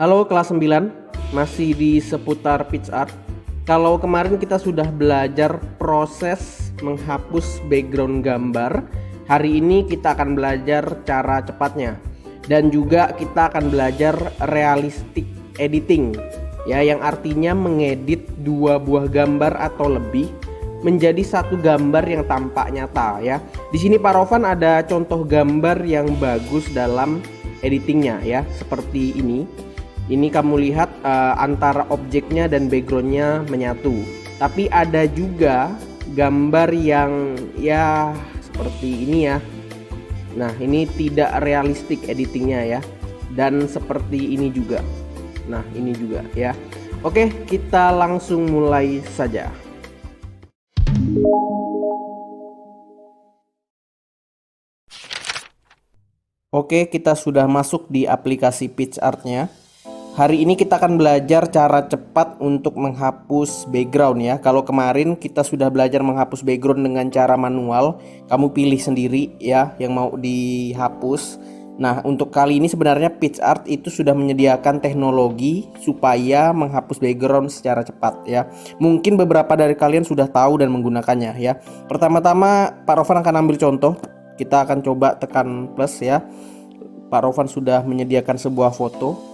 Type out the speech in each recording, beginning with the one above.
Halo kelas 9, masih di seputar PicsArt. Kalau kemarin kita sudah belajar proses menghapus background gambar, hari ini kita akan belajar cara cepatnya. Dan juga kita akan belajar realistic editing, ya, yang artinya mengedit dua buah gambar atau lebih menjadi satu gambar yang tampak nyata, ya. Di sini Pak Rovan ada contoh gambar yang bagus dalam editingnya, ya, seperti ini. Ini kamu lihat antara objeknya dan backgroundnya menyatu. Tapi ada juga gambar yang ya seperti ini ya. Nah, ini tidak realistik editingnya ya. Dan seperti ini juga. Nah, ini juga ya. Oke, kita langsung mulai saja. Oke, kita sudah masuk di aplikasi PicsArt-nya. Hari ini kita akan belajar cara cepat untuk menghapus background ya. Kalau kemarin kita sudah belajar menghapus background dengan cara manual, kamu pilih sendiri ya yang mau dihapus. Nah, untuk kali ini sebenarnya PicsArt itu sudah menyediakan teknologi supaya menghapus background secara cepat ya. Mungkin beberapa dari kalian sudah tahu dan menggunakannya ya. Pertama-tama Pak Rovan akan ambil contoh. Kita akan coba tekan plus ya. Pak Rovan sudah menyediakan sebuah foto.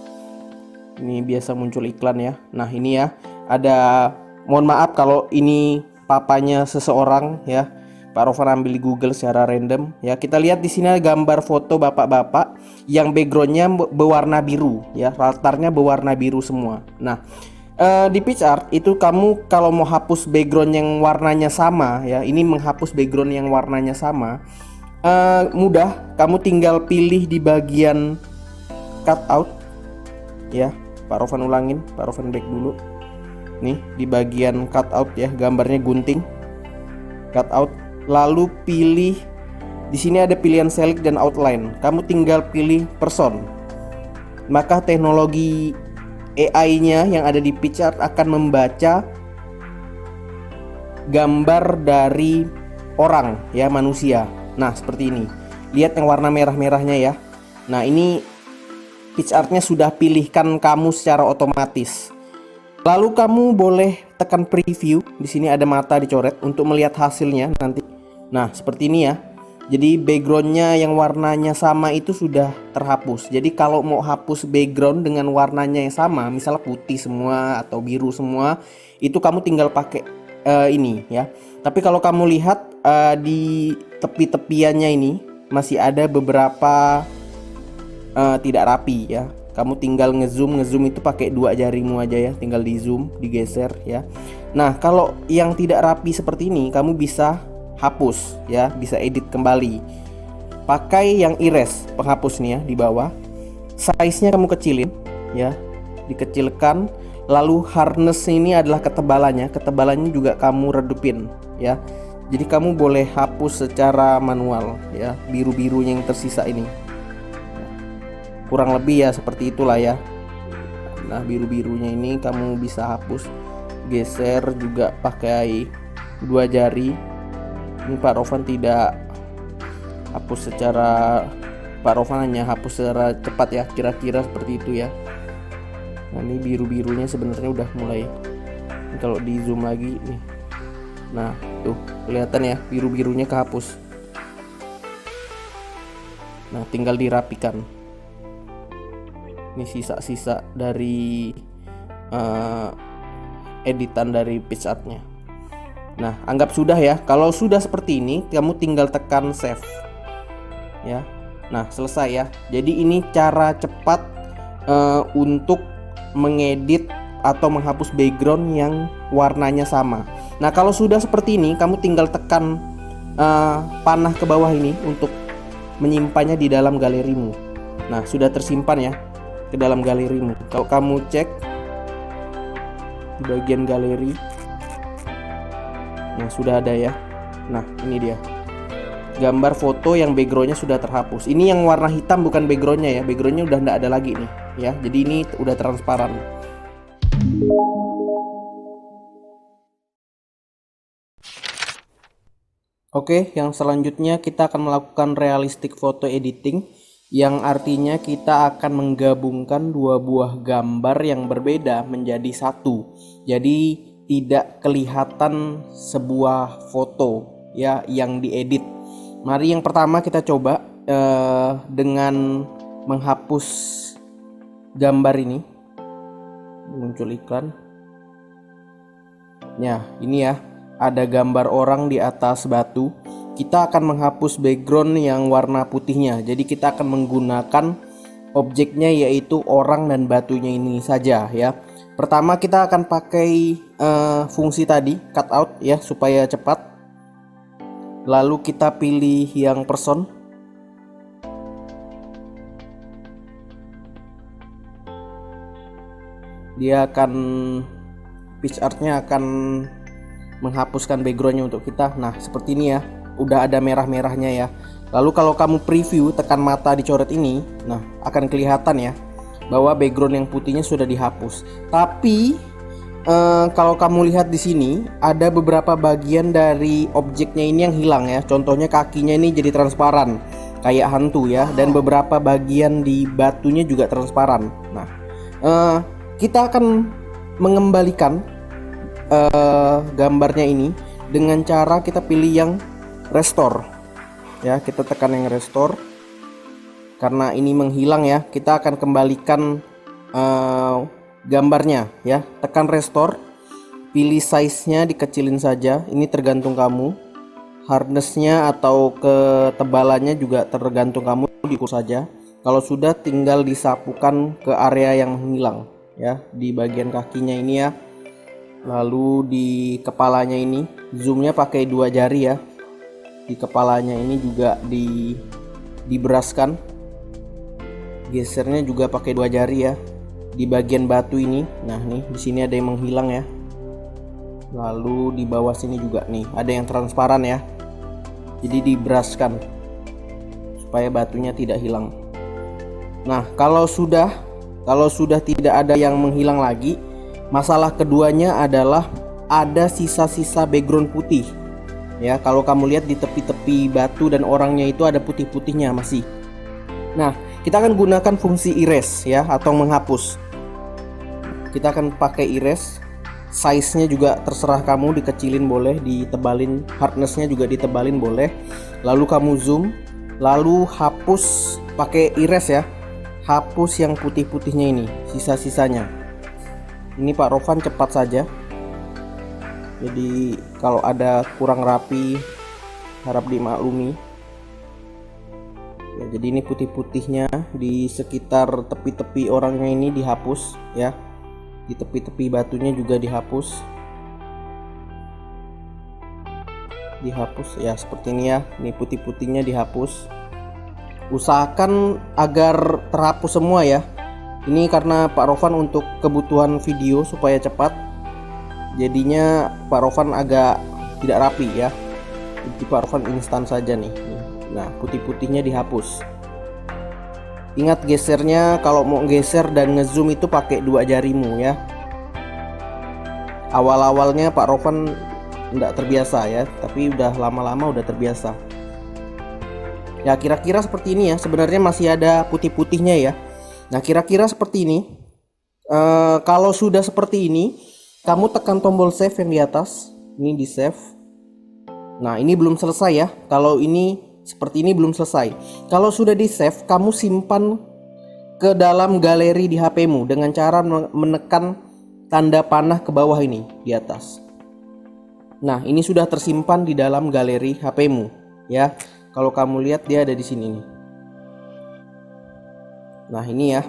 Ini biasa muncul iklan ya. Nah, ini ya. Ada, mohon maaf kalau ini papanya seseorang ya. Pak Rovan ambil di Google secara random ya. Kita lihat di sini ada gambar foto bapak-bapak yang backgroundnya berwarna biru ya. Latarnya berwarna biru semua. Nah, di PicsArt itu kamu kalau mau hapus background yang warnanya sama ya. Ini menghapus background yang warnanya sama. Mudah. Kamu tinggal pilih di bagian cutout ya. Pak Rovan ulangin, Pak Rovan back dulu. Nih di bagian cutout ya, gambarnya gunting. Cutout, lalu pilih di sini ada pilihan select dan outline. Kamu tinggal pilih person. Maka teknologi AI-nya yang ada di PicsArt akan membaca gambar dari orang ya, manusia. Nah, seperti ini. Lihat yang warna merah-merahnya ya. Nah, ini PicsArt-nya sudah pilihkan kamu secara otomatis. Lalu kamu boleh tekan preview. Di sini ada mata dicoret untuk melihat hasilnya nanti. Nah, seperti ini ya. Jadi backgroundnya yang warnanya sama itu sudah terhapus. Jadi kalau mau hapus background dengan warnanya yang sama, misalnya putih semua atau biru semua, itu kamu tinggal pakai ini ya. Tapi kalau kamu lihat di tepi-tepiannya ini masih ada beberapa tidak rapi ya. Kamu tinggal ngezoom itu pakai dua jarimu aja ya, tinggal di zoom, digeser ya. Nah, kalau yang tidak rapi seperti ini kamu bisa hapus ya, bisa edit kembali. Pakai yang erase, penghapus nih ya di bawah. Size-nya kamu kecilin ya, dikecilkan. Lalu hardness ini adalah ketebalannya, ketebalannya juga kamu redupin ya. Jadi kamu boleh hapus secara manual ya, biru-birunya yang tersisa ini. Kurang lebih ya seperti itulah ya. Nah, biru-birunya ini kamu bisa hapus, geser juga pakai dua jari. Ini Pak Rovan tidak hapus secara, Pak Rovan hanya hapus secara cepat ya, kira-kira seperti itu ya. Nah, ini biru-birunya sebenarnya udah mulai. Ini kalau di zoom lagi nih. Nah, tuh kelihatan ya biru-birunya kehapus. Nah, tinggal dirapikan. Ini sisa-sisa dari editan dari PicsArt-nya. Nah, anggap sudah ya. Kalau sudah seperti ini, kamu tinggal tekan save ya. Nah, selesai ya. Jadi ini cara cepat untuk mengedit atau menghapus background yang warnanya sama. Nah, kalau sudah seperti ini, kamu tinggal tekan panah ke bawah ini untuk menyimpannya di dalam galerimu. Nah, sudah tersimpan ya ke dalam galerimu. Kalau kamu cek di bagian galeri, nah sudah ada ya. Nah, ini dia gambar foto yang backgroundnya sudah terhapus. Ini yang warna hitam bukan backgroundnya ya, backgroundnya udah tidak ada lagi nih ya. Jadi ini udah transparan. Oke, yang selanjutnya kita akan melakukan realistic photo editing. yang artinya kita akan menggabungkan dua buah gambar yang berbeda menjadi satu. Jadi tidak kelihatan sebuah foto ya yang diedit. Mari yang pertama kita coba dengan menghapus gambar ini. Muncul iklan. Nah, ini ya, ada gambar orang di atas batu. Kita akan menghapus background yang warna putihnya. Jadi kita akan menggunakan objeknya yaitu orang dan batunya ini saja ya. Pertama kita akan pakai fungsi tadi cutout ya supaya cepat. Lalu kita pilih yang person. Dia akan pitch artnya akan menghapuskan backgroundnya untuk kita. Nah seperti ini ya, udah ada merah-merahnya ya. Lalu kalau kamu preview, tekan mata dicoret ini, nah akan kelihatan ya bahwa background yang putihnya sudah dihapus. Tapi kalau kamu lihat di sini ada beberapa bagian dari objeknya ini yang hilang ya. Contohnya kakinya ini jadi transparan kayak hantu ya, dan beberapa bagian di batunya juga transparan. Nah kita akan mengembalikan gambarnya ini dengan cara kita pilih yang restore ya. Kita tekan yang restore karena ini menghilang ya. Kita akan kembalikan gambarnya ya. Tekan restore, pilih size-nya dikecilin saja. Ini tergantung kamu. Hardness-nya atau ketebalannya juga tergantung kamu, diukur saja. Kalau sudah tinggal disapukan ke area yang menghilang ya, di bagian kakinya ini ya. Lalu di kepalanya ini zoomnya pakai 2 jari ya. Di kepalanya ini juga diberaskan. Gesernya juga pakai 2 jari ya. Di bagian batu ini, nah nih di sini ada yang menghilang ya. Lalu di bawah sini juga nih ada yang transparan ya. Jadi diberaskan supaya batunya tidak hilang. Nah kalau sudah tidak ada yang menghilang lagi, masalah keduanya adalah ada sisa-sisa background putih ya. Kalau kamu lihat di tepi-tepi batu dan orangnya itu ada putih-putihnya masih. Nah kita akan gunakan fungsi erase ya, atau menghapus. Kita akan pakai erase. Size-nya juga terserah kamu, dikecilin boleh, ditebalin, hardness-nya juga ditebalin boleh. Lalu kamu zoom, lalu hapus pakai erase ya. Hapus yang putih-putihnya ini, sisa-sisanya. Ini Pak Rovan cepat saja. Jadi kalau ada kurang rapi harap dimaklumi. Ya, jadi ini putih-putihnya di sekitar tepi-tepi orangnya ini dihapus ya. Di tepi-tepi batunya juga dihapus. Dihapus ya seperti ini ya. Ini putih-putihnya dihapus. Usahakan agar terhapus semua ya. Ini karena Pak Rovan untuk kebutuhan video supaya cepat. Jadinya Pak Rovan agak tidak rapi ya. Jadi Pak Rovan instan saja nih. Nah, putih-putihnya dihapus. Ingat gesernya, kalau mau geser dan ngezoom itu pakai 2 jarimu ya. Awal-awalnya Pak Rovan tidak terbiasa ya, tapi udah lama-lama udah terbiasa. Ya kira-kira seperti ini ya. Sebenarnya masih ada putih-putihnya ya. Nah kira-kira seperti ini. Kalau sudah seperti ini, kamu tekan tombol save yang di atas. Ini di save. Nah ini belum selesai ya. Kalau ini seperti ini belum selesai. Kalau sudah di save, kamu simpan ke dalam galeri di HP-mu dengan cara menekan tanda panah ke bawah ini di atas. Nah ini sudah tersimpan di dalam galeri HP-mu ya. Kalau kamu lihat dia ada di sini nih. Nah ini ya.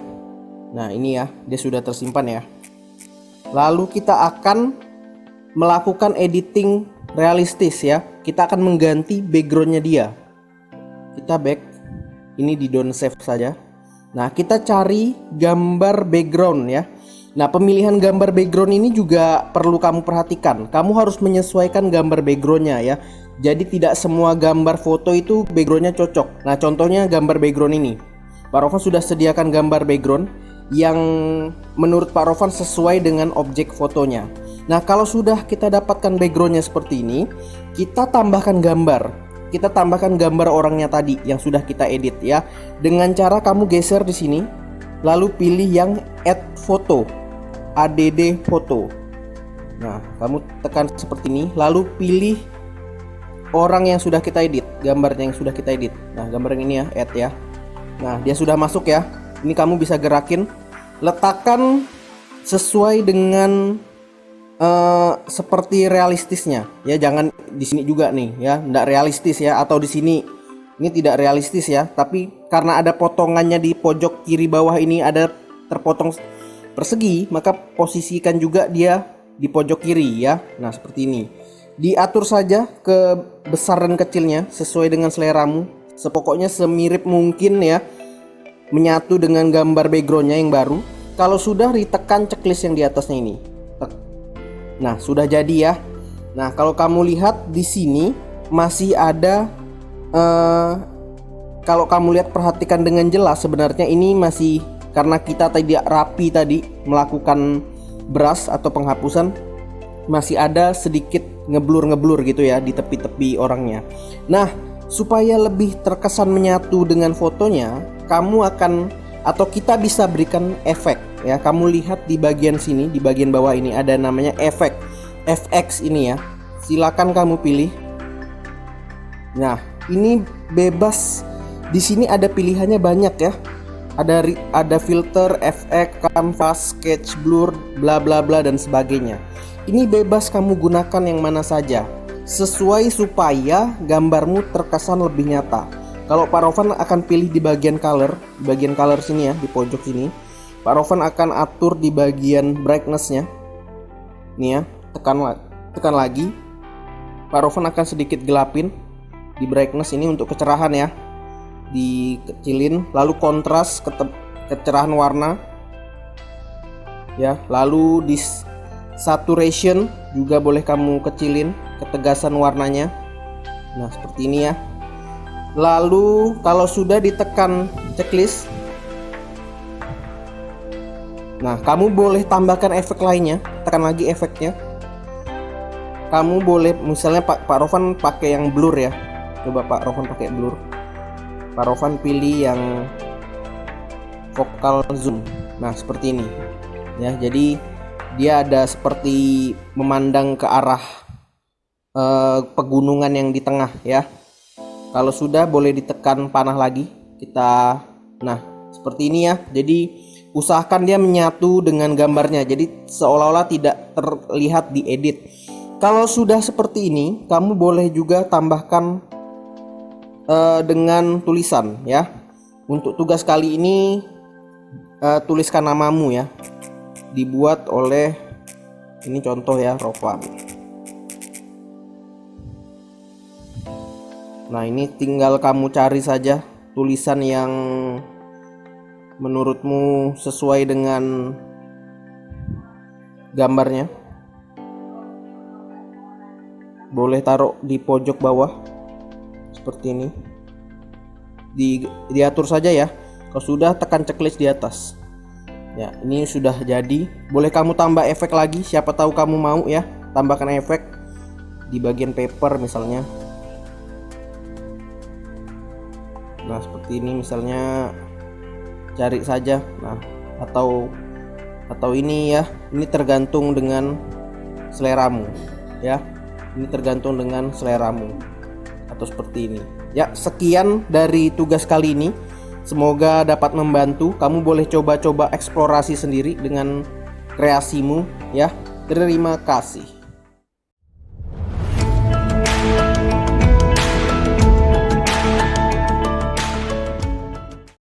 Nah ini ya, dia sudah tersimpan ya. Lalu kita akan melakukan editing realistis ya. Kita akan mengganti backgroundnya dia. Kita back. Ini di don't save saja. Nah kita cari gambar background ya. Nah pemilihan gambar background ini juga perlu kamu perhatikan. Kamu harus menyesuaikan gambar backgroundnya ya. Jadi tidak semua gambar foto itu backgroundnya cocok. Nah contohnya gambar background ini, Pak Rovan sudah sediakan gambar background yang menurut Pak Rovan sesuai dengan objek fotonya. Nah kalau sudah kita dapatkan backgroundnya seperti ini, kita tambahkan gambar. kita tambahkan gambar orangnya tadi yang sudah kita edit ya. Dengan cara kamu geser di sini, lalu pilih yang add foto, add foto. Nah, kamu tekan seperti ini, lalu pilih orang yang sudah kita edit, gambarnya yang sudah kita edit. Nah, gambar yang ini ya, add ya. Nah, dia sudah masuk ya. Ini kamu bisa gerakin, letakkan sesuai dengan seperti realistisnya ya, jangan di sini juga nih ya, tidak realistis ya, atau di sini ini tidak realistis ya, tapi karena ada potongannya di pojok kiri bawah ini ada terpotong persegi, maka posisikan juga dia di pojok kiri ya. Nah, seperti ini. Diatur saja ke besar dan kecilnya sesuai dengan seleramu. Sepokoknya semirip mungkin ya, menyatu dengan gambar backgroundnya yang baru. Kalau sudah, ditekan checklist yang di atasnya ini. Nah, sudah jadi ya. Nah, kalau kamu lihat di sini masih ada kalau kamu lihat, perhatikan dengan jelas, sebenarnya ini masih karena kita tidak rapi tadi melakukan brush atau penghapusan, masih ada sedikit ngeblur gitu ya di tepi-tepi orangnya. Nah, supaya lebih terkesan menyatu dengan fotonya, kamu akan atau kita bisa berikan efek ya. Kamu lihat di bagian sini, di bagian bawah ini ada namanya efek, FX ini ya. Silakan kamu pilih. Nah, ini bebas. Di sini ada pilihannya banyak ya. Ada filter, efek, canvas, sketch, blur, bla bla bla dan sebagainya. Ini bebas kamu gunakan yang mana saja, sesuai supaya gambarmu terkesan lebih nyata. Kalau Pak Rovan akan pilih di bagian color sini ya, di pojok sini. Pak Rovan akan atur di bagian brightness-nya. Nih ya, tekan lagi. Pak Rovan akan sedikit gelapin di brightness ini untuk kecerahan ya. Dikecilin, lalu kontras, kecerahan warna. Ya, lalu di saturation juga boleh kamu kecilin ketegasan warnanya. Nah, seperti ini ya. Lalu kalau sudah ditekan checklist, nah kamu boleh tambahkan efek lainnya. Tekan lagi efeknya. Kamu boleh misalnya Pak Rovan pakai yang blur ya. Coba Pak Rovan pakai blur. Pak Rovan pilih yang focal zoom. Nah, seperti ini ya. Jadi dia ada seperti memandang ke arah pegunungan yang di tengah ya. Kalau sudah, boleh ditekan panah lagi. Nah, seperti ini ya. Jadi usahakan dia menyatu dengan gambarnya. Jadi seolah-olah tidak terlihat diedit. Kalau sudah seperti ini, kamu boleh juga tambahkan dengan tulisan ya. Untuk tugas kali ini tuliskan namamu ya. Dibuat oleh, ini contoh ya, Rovan. Nah, ini tinggal kamu cari saja tulisan yang menurutmu sesuai dengan gambarnya. Boleh taruh di pojok bawah seperti ini. Diatur saja ya. Kalau sudah, tekan checklist di atas. Ya, ini sudah jadi. Boleh kamu tambah efek lagi, siapa tahu kamu mau ya. Tambahkan efek di bagian paper misalnya. Nah, seperti ini misalnya, cari saja. Nah, atau ini ya. Ini tergantung dengan seleramu ya. Ini tergantung dengan seleramu. Atau seperti ini. Ya, sekian dari tugas kali ini. Semoga dapat membantu. Kamu boleh coba-coba eksplorasi sendiri dengan kreasimu ya. Terima kasih.